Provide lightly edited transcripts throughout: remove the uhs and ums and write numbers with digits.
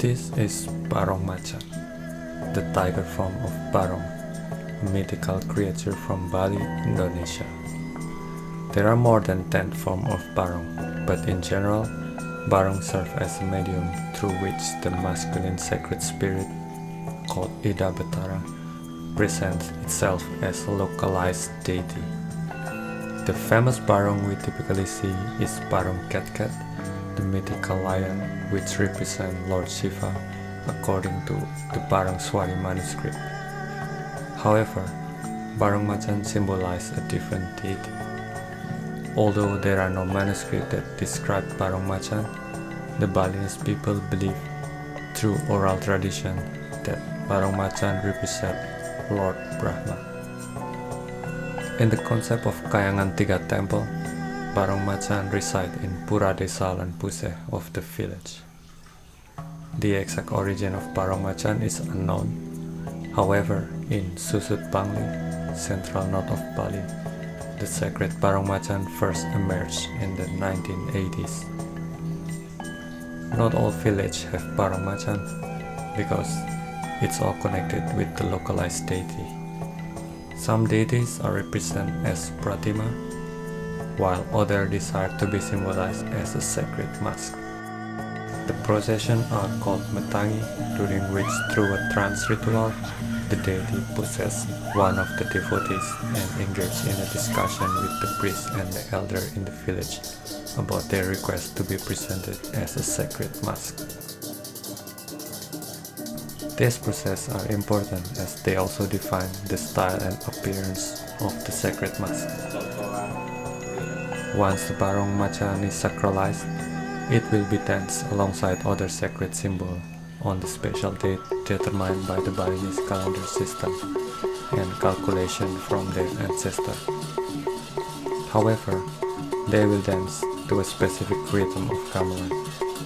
deities is Barong Macan, the tiger form of Barong, a mythical creature from Bali, Indonesia. There are more than 10 forms of Barong, but in general, Barong serve as a medium through which the masculine sacred spirit, called Ida Bhatara, presents itself as a localized deity. The famous Barong we typically see is Barong Ketket, the mythical lion which represents Lord Shiva according to the Barong Swari manuscript. However, Barong Macan symbolizes a different deity. Although there are no manuscripts that describe Barong Macan, the Balinese people believe through oral tradition that Barong Macan represents Lord Brahma. In the concept of Khayangan Tiga temple, Barong Macan reside in Pura Desa and Puseh of the village. The exact origin of Barong Macan is unknown. However, in Susut Bangli, central north of Bali, the sacred Barong Macan first emerged in the 1980s. Not all villages have Barong Macan because it's all connected with the localized deity. Some deities are represented as Pratima, while others desire to be symbolized as a sacred mask. The processions are called metangi, during which through a trance ritual, the deity possesses one of the devotees and engages in a discussion with the priest and the elder in the village about their request to be presented as a sacred mask. These processes are important as they also define the style and appearance of the sacred mask. Once the Barong Macan is sacralized, it will be danced alongside other sacred symbols on the special date determined by the Balinese calendar system and calculation from their ancestors. However, they will dance to a specific rhythm of gamelan,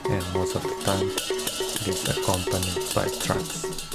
and most of the time it is accompanied by trance.